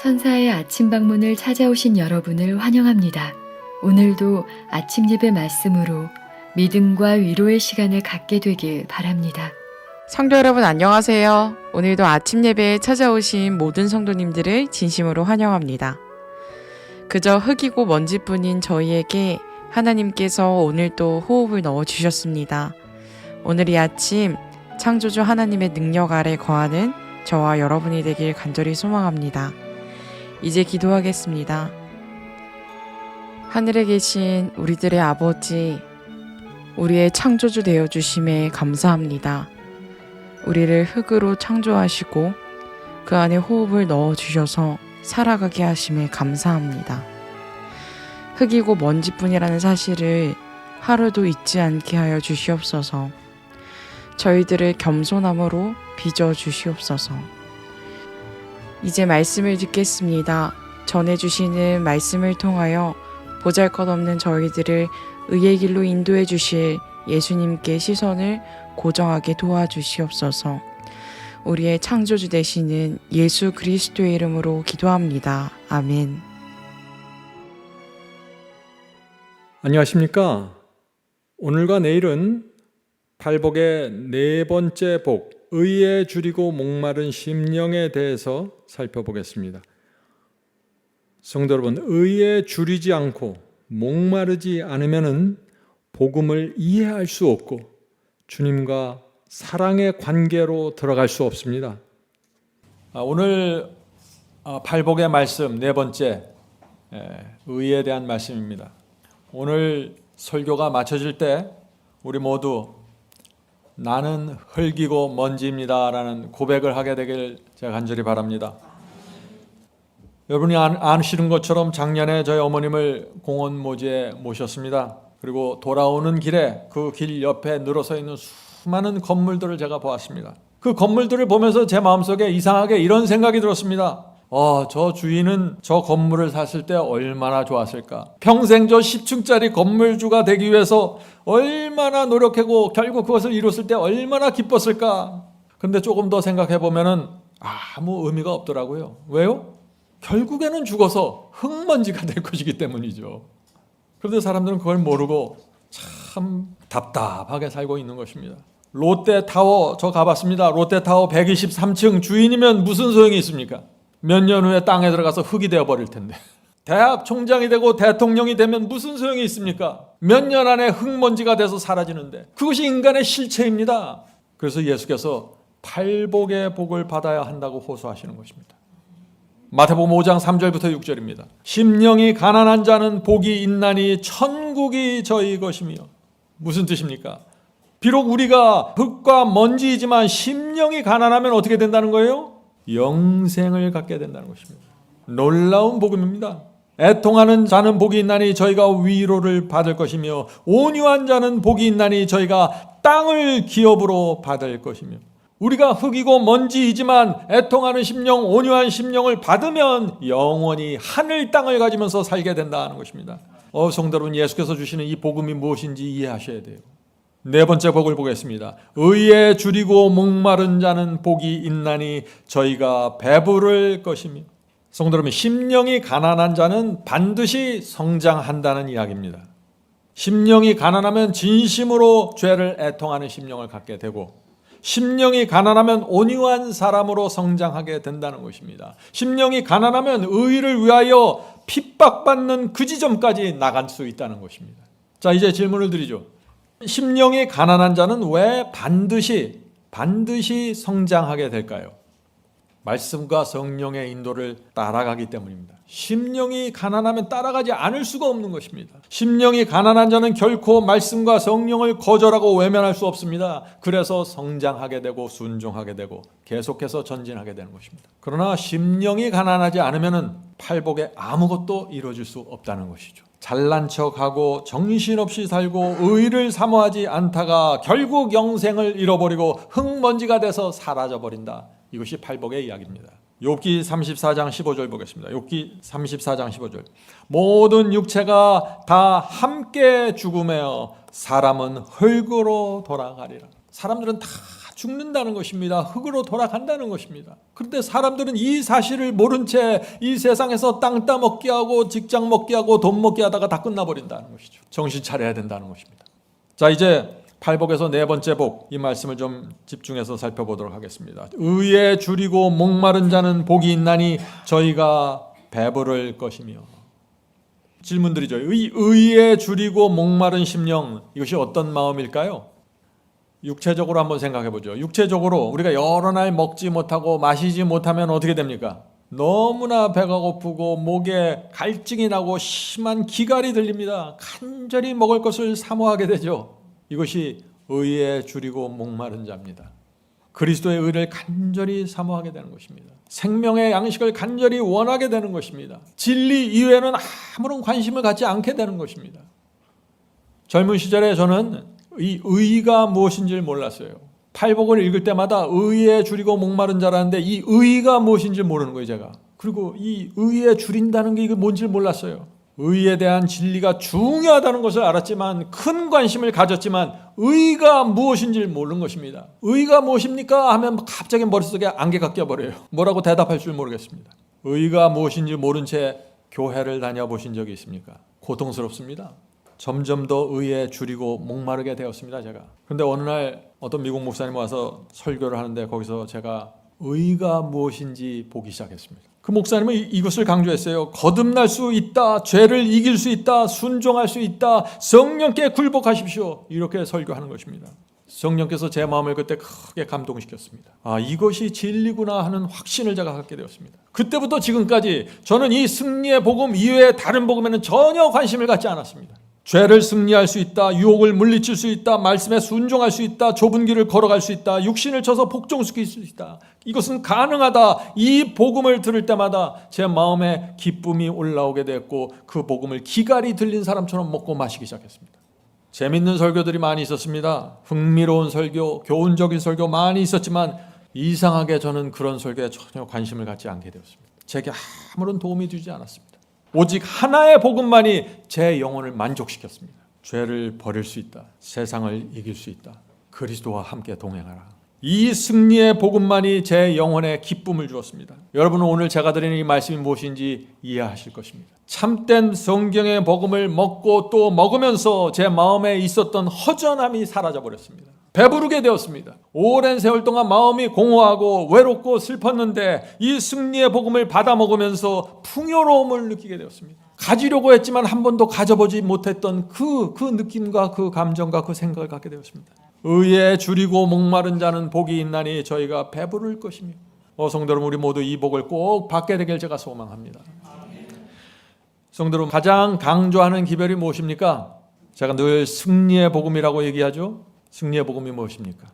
천사의 아침 방문을 찾아오신 여러분을 환영합니다. 오늘도 아침 예배 말씀으로 믿음과 위로의 시간을 갖게 되길 바랍니다. 성도 여러분 안녕하세요. 오늘도 아침 예배에 찾아오신 모든 성도님들을 진심으로 환영합니다. 그저 흙이고 먼지뿐인 저희에게 하나님께서 오늘도 호흡을 넣어주셨습니다. 오늘 이 아침 창조주 하나님의 능력 아래 거하는 저와 여러분이 되길 간절히 소망합니다. 이제 기도하겠습니다. 하늘에 계신 우리들의 아버지, 우리의 창조주 되어주심에 감사합니다. 우리를 흙으로 창조하시고 그 안에 호흡을 넣어주셔서 살아가게 하심에 감사합니다. 흙이고 먼지뿐이라는 사실을 하루도 잊지 않게 하여 주시옵소서. 저희들을 겸손함으로 빚어주시옵소서. 이제 말씀을 듣겠습니다. 전해주시는 말씀을 통하여 보잘것없는 저희들을 의의 길로 인도해 주실 예수님께 시선을 고정하게 도와주시옵소서. 우리의 창조주 되시는 예수 그리스도의 이름으로 기도합니다. 아멘. 안녕하십니까? 오늘과 내일은 팔복의 네 번째 복, 의에 줄이고 목마른 심령에 대해서 살펴보겠습니다. 성도 여러분, 의에 줄이지 않고 목마르지 않으면 복음을 이해할 수 없고 주님과 사랑의 관계로 들어갈 수 없습니다. 오늘 팔복의 말씀 네 번째, 의에 대한 말씀입니다. 오늘 설교가 마쳐질 때 우리 모두 나는 흙이고 먼지입니다 라는 고백을 하게 되길 제가 간절히 바랍니다. 여러분이 아시는 것처럼 작년에 저희 어머님을 공원 모지에 모셨습니다. 그리고 돌아오는 길에 그 길 옆에 늘어서 있는 수많은 건물들을 제가 보았습니다. 그 건물들을 보면서 제 마음속에 이상하게 이런 생각이 들었습니다. 저 주인은 저 건물을 샀을 때 얼마나 좋았을까. 평생 저 10층짜리 건물주가 되기 위해서 얼마나 노력하고 결국 그것을 이뤘을 때 얼마나 기뻤을까. 근데 조금 더 생각해 보면은 아무 의미가 없더라고요. 왜요? 결국에는 죽어서 흙먼지가 될 것이기 때문이죠. 그런데 사람들은 그걸 모르고 참 답답하게 살고 있는 것입니다. 롯데타워 저 가봤습니다. 롯데타워 123층 주인이면 무슨 소용이 있습니까? 몇 년 후에 땅에 들어가서 흙이 되어버릴 텐데. 대학 총장이 되고 대통령이 되면 무슨 소용이 있습니까? 몇 년 안에 흙먼지가 돼서 사라지는데 그것이 인간의 실체입니다. 그래서 예수께서 팔복의 복을 받아야 한다고 호소하시는 것입니다. 마태복음 5장 3절부터 6절입니다. 심령이 가난한 자는 복이 있나니 천국이 저희 것이며. 무슨 뜻입니까? 비록 우리가 흙과 먼지이지만 심령이 가난하면 어떻게 된다는 거예요? 영생을 갖게 된다는 것입니다. 놀라운 복음입니다. 애통하는 자는 복이 있나니 저희가 위로를 받을 것이며 온유한 자는 복이 있나니 저희가 땅을 기업으로 받을 것이며. 우리가 흙이고 먼지이지만 애통하는 심령, 온유한 심령을 받으면 영원히 하늘 땅을 가지면서 살게 된다는 것입니다. 성도 여러분, 예수께서 주시는 이 복음이 무엇인지 이해하셔야 돼요. 네 번째 복을 보겠습니다. 의에 줄이고 목마른 자는 복이 있나니 저희가 배부를 것이며. 성도 여러분, 심령이 가난한 자는 반드시 성장한다는 이야기입니다. 심령이 가난하면 진심으로 죄를 애통하는 심령을 갖게 되고, 심령이 가난하면 온유한 사람으로 성장하게 된다는 것입니다. 심령이 가난하면 의를 위하여 핍박받는 그 지점까지 나갈 수 있다는 것입니다. 자, 이제 질문을 드리죠. 심령이 가난한 자는 왜 반드시 성장하게 될까요? 말씀과 성령의 인도를 따라가기 때문입니다. 심령이 가난하면 따라가지 않을 수가 없는 것입니다. 심령이 가난한 자는 결코 말씀과 성령을 거절하고 외면할 수 없습니다. 그래서 성장하게 되고 순종하게 되고 계속해서 전진하게 되는 것입니다. 그러나 심령이 가난하지 않으면 팔복에 아무것도 이루어질 수 없다는 것이죠. 잘난 척하고 정신없이 살고 의를 사모하지 않다가 결국 영생을 잃어버리고 흙먼지가 돼서 사라져버린다. 이것이 팔복의 이야기입니다. 욥기 34장 15절 보겠습니다. 욥기 34장 15절. 모든 육체가 다 함께 죽으며 사람은 흙으로 돌아가리라. 사람들은 다 죽는다는 것입니다. 흙으로 돌아간다는 것입니다. 그런데 사람들은 이 사실을 모른 채 이 세상에서 땅 따먹기 하고 직장 먹기 하고 돈 먹기 하다가 다 끝나버린다는 것이죠. 정신 차려야 된다는 것입니다. 자, 이제 팔복에서 네 번째 복, 이 말씀을 좀 집중해서 살펴보도록 하겠습니다. 의에 줄이고 목마른 자는 복이 있나니 저희가 배부를 것이며. 질문드리죠. 의에 줄이고 목마른 심령, 이것이 어떤 마음일까요? 육체적으로 한번 생각해 보죠. 육체적으로 우리가 여러 날 먹지 못하고 마시지 못하면 어떻게 됩니까? 너무나 배가 고프고 목에 갈증이 나고 심한 기갈이 들립니다. 간절히 먹을 것을 사모하게 되죠. 이것이 의에 줄이고 목마른 자입니다. 그리스도의 의를 간절히 사모하게 되는 것입니다. 생명의 양식을 간절히 원하게 되는 것입니다. 진리 이외에는 아무런 관심을 갖지 않게 되는 것입니다. 젊은 시절에 저는 이 의가 무엇인지를 몰랐어요. 팔복을 읽을 때마다 의에 줄이고 목마른 자라는데 이 의가 무엇인지 모르는 거예요, 제가. 그리고 이 의에 줄인다는 게 이게 뭔지를 몰랐어요. 의에 대한 진리가 중요하다는 것을 알았지만, 큰 관심을 가졌지만 의가 무엇인지를 모르는 것입니다. 의가 무엇입니까? 하면 갑자기 머릿속에 안개가 껴버려요. 뭐라고 대답할 줄 모르겠습니다. 의가 무엇인지 모른 채 교회를 다녀보신 적이 있습니까? 고통스럽습니다. 점점 더 의에 줄이고 목마르게 되었습니다, 제가. 그런데 어느 날 어떤 미국 목사님 와서 설교를 하는데 거기서 제가 의가 무엇인지 보기 시작했습니다. 그 목사님은 이것을 강조했어요. 거듭날 수 있다, 죄를 이길 수 있다, 순종할 수 있다, 성령께 굴복하십시오. 이렇게 설교하는 것입니다. 성령께서 제 마음을 그때 크게 감동시켰습니다. 아, 이것이 진리구나 하는 확신을 제가 갖게 되었습니다. 그때부터 지금까지 저는 이 승리의 복음 이외의 다른 복음에는 전혀 관심을 갖지 않았습니다. 죄를 승리할 수 있다, 유혹을 물리칠 수 있다, 말씀에 순종할 수 있다, 좁은 길을 걸어갈 수 있다, 육신을 쳐서 복종시킬 수 있다. 이것은 가능하다. 이 복음을 들을 때마다 제 마음에 기쁨이 올라오게 됐고, 그 복음을 기갈이 들린 사람처럼 먹고 마시기 시작했습니다. 재밌는 설교들이 많이 있었습니다. 흥미로운 설교, 교훈적인 설교 많이 있었지만 이상하게 저는 그런 설교에 전혀 관심을 갖지 않게 되었습니다. 제게 아무런 도움이 되지 않았습니다. 오직 하나의 복음만이 제 영혼을 만족시켰습니다. 죄를 버릴 수 있다, 세상을 이길 수 있다, 그리스도와 함께 동행하라. 이 승리의 복음만이 제 영혼에 기쁨을 주었습니다. 여러분은 오늘 제가 드리는 이 말씀이 무엇인지 이해하실 것입니다. 참된 성경의 복음을 먹고 또 먹으면서 제 마음에 있었던 허전함이 사라져버렸습니다. 배부르게 되었습니다. 오랜 세월 동안 마음이 공허하고 외롭고 슬펐는데 이 승리의 복음을 받아 먹으면서 풍요로움을 느끼게 되었습니다. 가지려고 했지만 한 번도 가져보지 못했던 그 느낌과 그 감정과 그 생각을 갖게 되었습니다. 의에 줄이고 목마른 자는 복이 있나니 저희가 배부를 것이며. 성도 여러분, 우리 모두 이 복을 꼭 받게 되길 제가 소망합니다. 성도 여러분, 가장 강조하는 기별이 무엇입니까? 제가 늘 승리의 복음이라고 얘기하죠. 승리의 복음이 무엇입니까?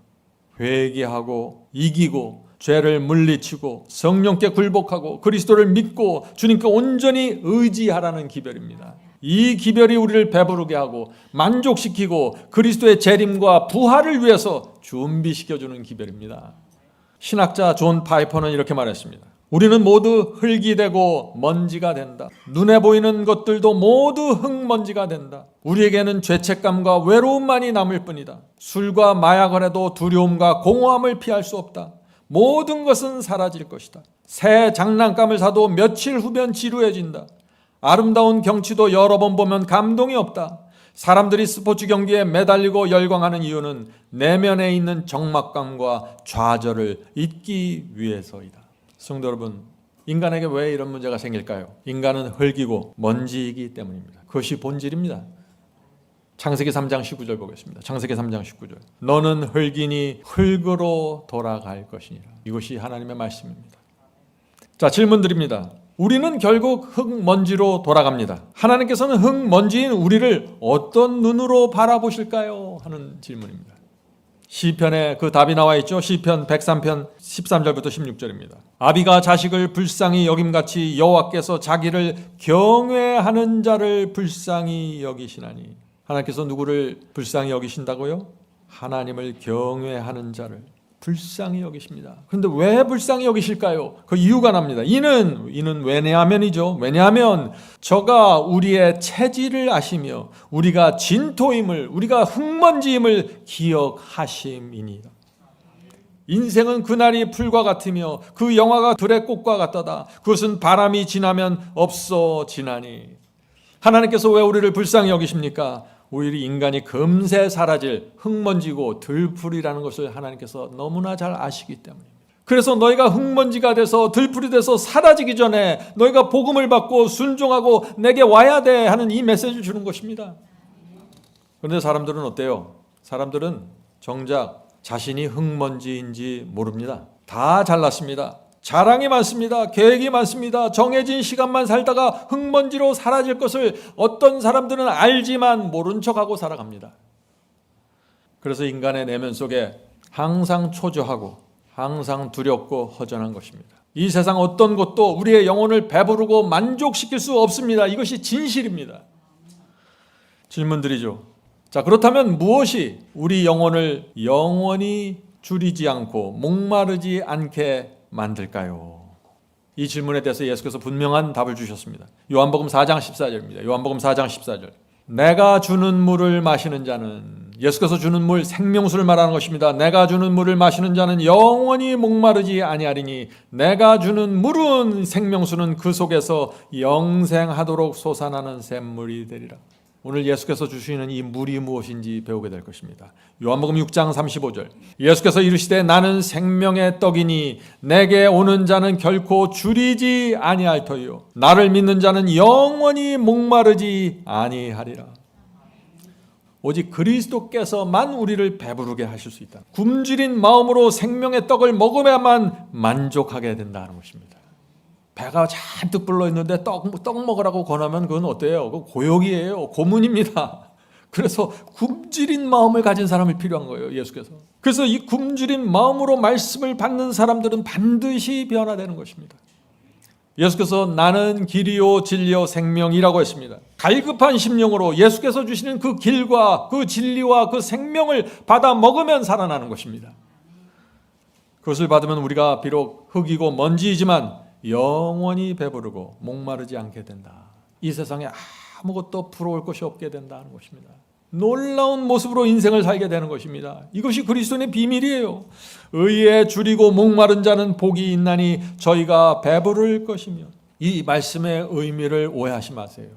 회개하고 이기고 죄를 물리치고 성령께 굴복하고 그리스도를 믿고 주님께 온전히 의지하라는 기별입니다. 이 기별이 우리를 배부르게 하고 만족시키고 그리스도의 재림과 부활을 위해서 준비시켜주는 기별입니다. 신학자 존 파이퍼는 이렇게 말했습니다. 우리는 모두 흙이 되고 먼지가 된다. 눈에 보이는 것들도 모두 흙먼지가 된다. 우리에게는 죄책감과 외로움만이 남을 뿐이다. 술과 마약을 해도 두려움과 공허함을 피할 수 없다. 모든 것은 사라질 것이다. 새 장난감을 사도 며칠 후면 지루해진다. 아름다운 경치도 여러 번 보면 감동이 없다. 사람들이 스포츠 경기에 매달리고 열광하는 이유는 내면에 있는 적막감과 좌절을 잊기 위해서이다. 성도 여러분, 인간에게 왜 이런 문제가 생길까요? 인간은 흙이고 먼지이기 때문입니다. 그것이 본질입니다. 창세기 3장 19절 보겠습니다. 창세기 3장 19절. 너는 흙이니 흙으로 돌아갈 것이니라. 이것이 하나님의 말씀입니다. 자, 질문 드립니다. 우리는 결국 흙먼지로 돌아갑니다. 하나님께서는 흙먼지인 우리를 어떤 눈으로 바라보실까요? 하는 질문입니다. 시편에 그 답이 나와 있죠. 시편 103편 13절부터 16절입니다. 아비가 자식을 불쌍히 여김같이 여호와께서 자기를 경외하는 자를 불쌍히 여기시나니. 하나님께서 누구를 불쌍히 여기신다고요? 하나님을 경외하는 자를 불쌍히 여기십니다. 그런데 왜 불쌍히 여기실까요? 그 이유가 납니다. 이는 왜냐하면이죠. 왜냐하면 저가 우리의 체질을 아시며 우리가 진토임을, 우리가 흙먼지임을 기억하심이니라. 인생은 그날이 풀과 같으며 그 영화가 들의 꽃과 같도다. 그것은 바람이 지나면 없어지나니. 하나님께서 왜 우리를 불쌍히 여기십니까? 오히려 인간이 금세 사라질 흙먼지고 들풀이라는 것을 하나님께서 너무나 잘 아시기 때문입니다. 그래서 너희가 흙먼지가 돼서 들풀이 돼서 사라지기 전에 너희가 복음을 받고 순종하고 내게 와야 돼 하는 이 메시지를 주는 것입니다. 그런데 사람들은 어때요? 사람들은 정작 자신이 흙먼지인지 모릅니다. 다 잘났습니다. 자랑이 많습니다. 계획이 많습니다. 정해진 시간만 살다가 흙먼지로 사라질 것을 어떤 사람들은 알지만 모른 척하고 살아갑니다. 그래서 인간의 내면 속에 항상 초조하고 항상 두렵고 허전한 것입니다. 이 세상 어떤 것도 우리의 영혼을 배부르고 만족시킬 수 없습니다. 이것이 진실입니다. 질문 드리죠. 자, 그렇다면 무엇이 우리 영혼을 영원히 줄이지 않고 목마르지 않게 만들까요? 이 질문에 대해서 예수께서 분명한 답을 주셨습니다. 요한복음 4장 14절입니다. 요한복음 4장 14절. 내가 주는 물을 마시는 자는, 예수께서 주는 물, 생명수를 말하는 것입니다. 내가 주는 물을 마시는 자는 영원히 목마르지 아니하리니 내가 주는 물은, 생명수는 그 속에서 영생하도록 솟아나는 샘물이 되리라. 오늘 예수께서 주시는 이 물이 무엇인지 배우게 될 것입니다. 요한복음 6장 35절. 예수께서 이르시되 나는 생명의 떡이니 내게 오는 자는 결코 줄이지 아니할 터이요 나를 믿는 자는 영원히 목마르지 아니하리라. 오직 그리스도께서만 우리를 배부르게 하실 수 있다. 굶주린 마음으로 생명의 떡을 먹어야만 만족하게 된다는 것입니다. 배가 잔뜩 불러 있는데 떡 먹으라고 권하면 그건 어때요? 그건 고역이에요. 고문입니다. 그래서 굶주린 마음을 가진 사람이 필요한 거예요, 예수께서. 그래서 이 굶주린 마음으로 말씀을 받는 사람들은 반드시 변화되는 것입니다. 예수께서 나는 길이요 진리요 생명이라고 했습니다. 갈급한 심령으로 예수께서 주시는 그 길과 그 진리와 그 생명을 받아 먹으면 살아나는 것입니다. 그것을 받으면 우리가 비록 흙이고 먼지이지만 영원히 배부르고 목마르지 않게 된다. 이 세상에 아무것도 부러울 것이 없게 된다는 것입니다. 놀라운 모습으로 인생을 살게 되는 것입니다. 이것이 그리스도의 비밀이에요. 의에 줄이고 목마른 자는 복이 있나니 저희가 배부를 것이며. 이 말씀의 의미를 오해하지 마세요.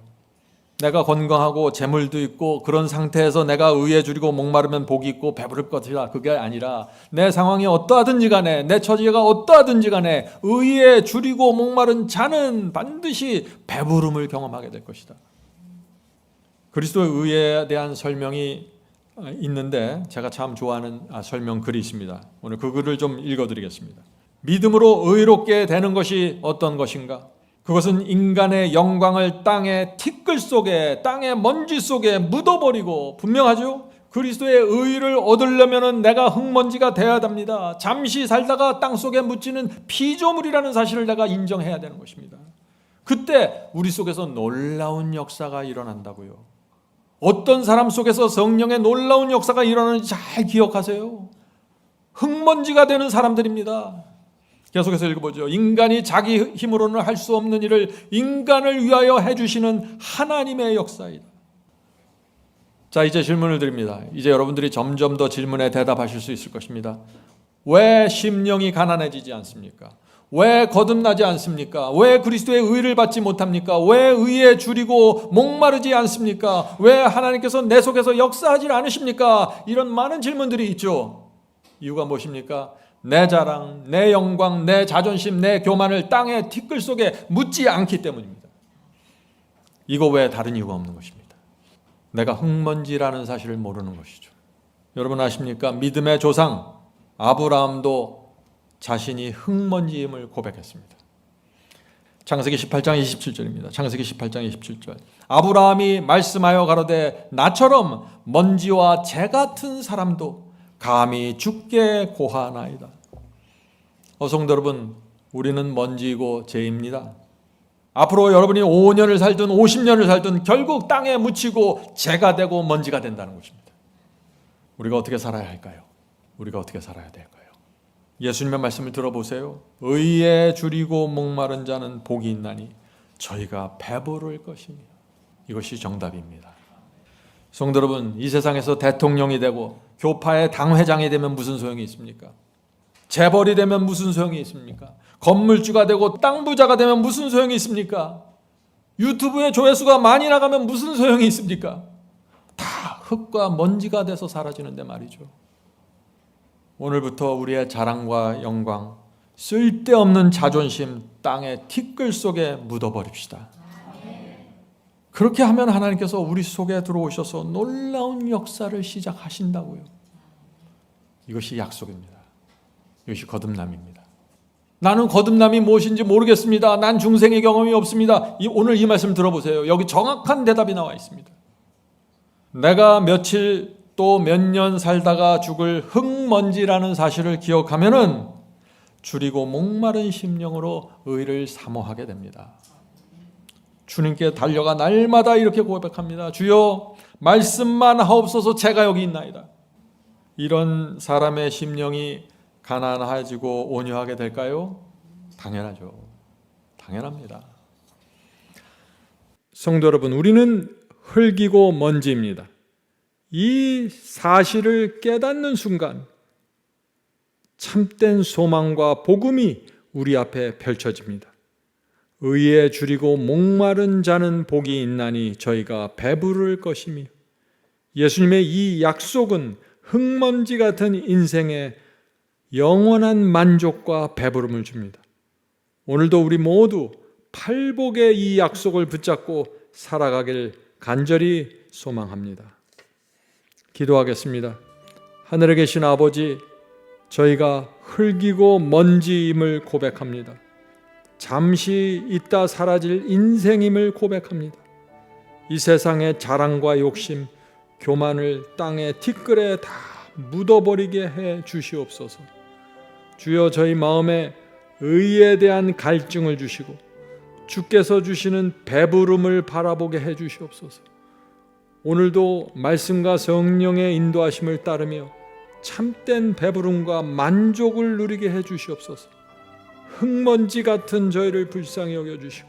내가 건강하고 재물도 있고 그런 상태에서 내가 의에 줄이고 목마르면 복이 있고 배부를 것이라, 그게 아니라 내 상황이 어떠하든지 간에 내 처지가 어떠하든지 간에 의에 줄이고 목마른 자는 반드시 배부름을 경험하게 될 것이다. 그리스도의 의에 대한 설명이 있는데 제가 참 좋아하는 설명 글이 있습니다. 오늘 그 글을 좀 읽어드리겠습니다. 믿음으로 의롭게 되는 것이 어떤 것인가? 그것은 인간의 영광을 땅의 티끌 속에, 땅의 먼지 속에 묻어버리고, 분명하죠? 그리스도의 의를 얻으려면 내가 흙먼지가 되어야 합니다. 잠시 살다가 땅 속에 묻히는 피조물이라는 사실을 내가 인정해야 되는 것입니다. 그때 우리 속에서 놀라운 역사가 일어난다고요. 어떤 사람 속에서 성령의 놀라운 역사가 일어나는지 잘 기억하세요. 흙먼지가 되는 사람들입니다. 계속해서 읽어보죠. 인간이 자기 힘으로는 할 수 없는 일을 인간을 위하여 해주시는 하나님의 역사이다. 자, 이제 질문을 드립니다. 이제 여러분들이 점점 더 질문에 대답하실 수 있을 것입니다. 왜 심령이 가난해지지 않습니까? 왜 거듭나지 않습니까? 왜 그리스도의 의를 받지 못합니까? 왜 의에 줄이고 목마르지 않습니까? 왜 하나님께서 내 속에서 역사하지 않으십니까? 이런 많은 질문들이 있죠. 이유가 무엇입니까? 내 자랑, 내 영광, 내 자존심, 내 교만을 땅의 티끌 속에 묻지 않기 때문입니다. 이거 외에 다른 이유가 없는 것입니다. 내가 흙먼지라는 사실을 모르는 것이죠. 여러분 아십니까? 믿음의 조상 아브라함도 자신이 흙먼지임을 고백했습니다. 창세기 18장 27절입니다. 창세기 18장 27절. 아브라함이 말씀하여 가로되 나처럼 먼지와 재 같은 사람도 감히 죽게 고하나이다. 성도 여러분, 우리는 먼지이고 죄입니다. 앞으로 여러분이 5년을 살든 50년을 살든 결국 땅에 묻히고 재가 되고 먼지가 된다는 것입니다. 우리가 어떻게 살아야 할까요? 우리가 어떻게 살아야 될까요? 예수님의 말씀을 들어보세요. 의에 줄이고 목마른 자는 복이 있나니 저희가 배부를 것이며. 이것이 정답입니다. 성도 여러분, 이 세상에서 대통령이 되고 교파의 당회장이 되면 무슨 소용이 있습니까? 재벌이 되면 무슨 소용이 있습니까? 건물주가 되고 땅 부자가 되면 무슨 소용이 있습니까? 유튜브에 조회수가 많이 나가면 무슨 소용이 있습니까? 다 흙과 먼지가 돼서 사라지는데 말이죠. 오늘부터 우리의 자랑과 영광, 쓸데없는 자존심 땅의 티끌 속에 묻어버립시다. 그렇게 하면 하나님께서 우리 속에 들어오셔서 놀라운 역사를 시작하신다고요. 이것이 약속입니다. 이것이 거듭남입니다. 나는 거듭남이 무엇인지 모르겠습니다. 난 중생의 경험이 없습니다. 오늘 이 말씀 들어보세요. 여기 정확한 대답이 나와 있습니다. 내가 며칠 또 몇 년 살다가 죽을 흙먼지라는 사실을 기억하면은 줄이고 목마른 심령으로 의를 사모하게 됩니다. 주님께 달려가 날마다 이렇게 고백합니다. 주여 말씀만 하옵소서 제가 여기 있나이다. 이런 사람의 심령이 가난해지고 온유하게 될까요? 당연하죠. 당연합니다. 성도 여러분, 우리는 흙이고 먼지입니다. 이 사실을 깨닫는 순간 참된 소망과 복음이 우리 앞에 펼쳐집니다. 의에 줄이고 목마른 자는 복이 있나니 저희가 배부를 것이며, 예수님의 이 약속은 흙먼지 같은 인생에 영원한 만족과 배부름을 줍니다. 오늘도 우리 모두 팔복의 이 약속을 붙잡고 살아가길 간절히 소망합니다. 기도하겠습니다. 하늘에 계신 아버지, 저희가 흙이고 먼지임을 고백합니다. 잠시 있다 사라질 인생임을 고백합니다. 이 세상의 자랑과 욕심, 교만을 땅의 티끌에 다 묻어버리게 해 주시옵소서. 주여, 저희 마음에 의에 대한 갈증을 주시고 주께서 주시는 배부름을 바라보게 해 주시옵소서. 오늘도 말씀과 성령의 인도하심을 따르며 참된 배부름과 만족을 누리게 해 주시옵소서. 흙먼지 같은 저희를 불쌍히 여겨주시고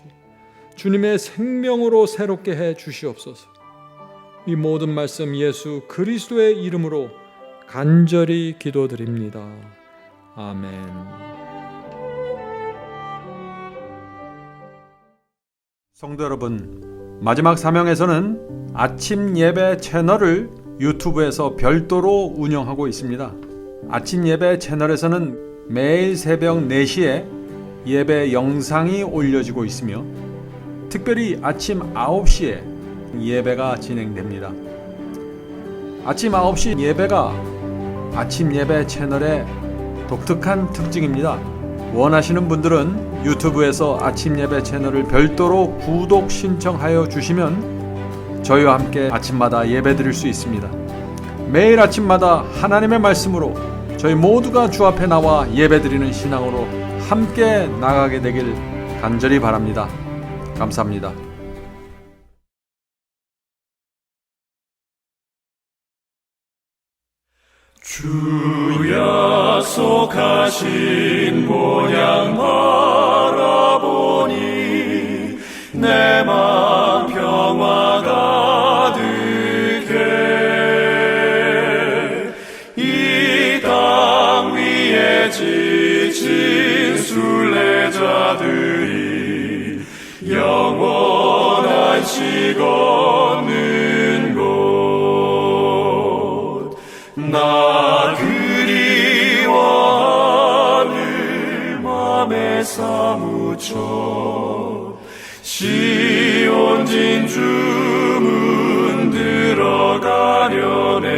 주님의 생명으로 새롭게 해 주시옵소서. 이 모든 말씀 예수 그리스도의 이름으로 간절히 기도드립니다. 아멘. 성도 여러분, 마지막 사명에서는 아침 예배 채널을 유튜브에서 별도로 운영하고 있습니다. 아침 예배 채널에서는 매일 새벽 4시에 예배 영상이 올려지고 있으며 특별히 아침 9시에 예배가 진행됩니다. 아침 9시 예배가 아침 예배 채널의 독특한 특징입니다. 원하시는 분들은 유튜브에서 아침 예배 채널을 별도로 구독 신청하여 주시면 저희와 함께 아침마다 예배 드릴 수 있습니다. 매일 아침마다 하나님의 말씀으로 저희 모두가 주 앞에 나와 예배 드리는 신앙으로 함께 나가게 되길 간절히 바랍니다. 감사합니다. 주 약속하신 본향 바라보니 내 맘 평화 가득해. 이 땅 위에 지친 순례자들이 영원한 시 걷는 곳, 나 그리워하늘 맘에 사무쳐 시온 진주문 들어가려네.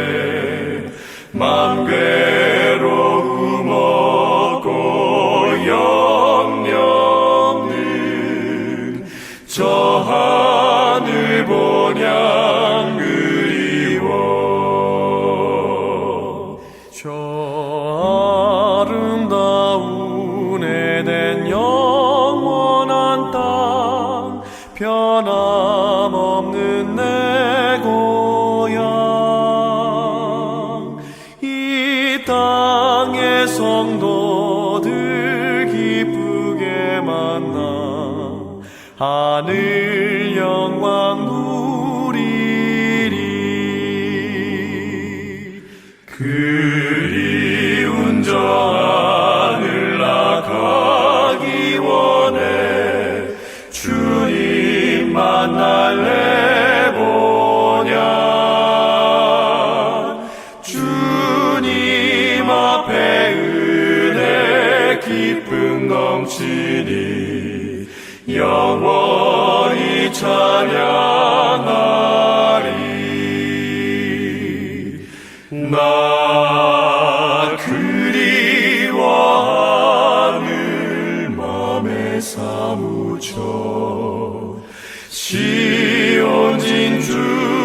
맘 괴로움 없고 영영는 저 하늘 본향 그리워. 저 아름다운 에덴 영원한 땅, 변함없는 내 고향. 이 땅의 성도들 기쁘게 만나 하늘 영광 누리리. 그리운 저 주시니 영원히 찬양하리. 나 그리워하늘 맘에 사무쳐 시온 진주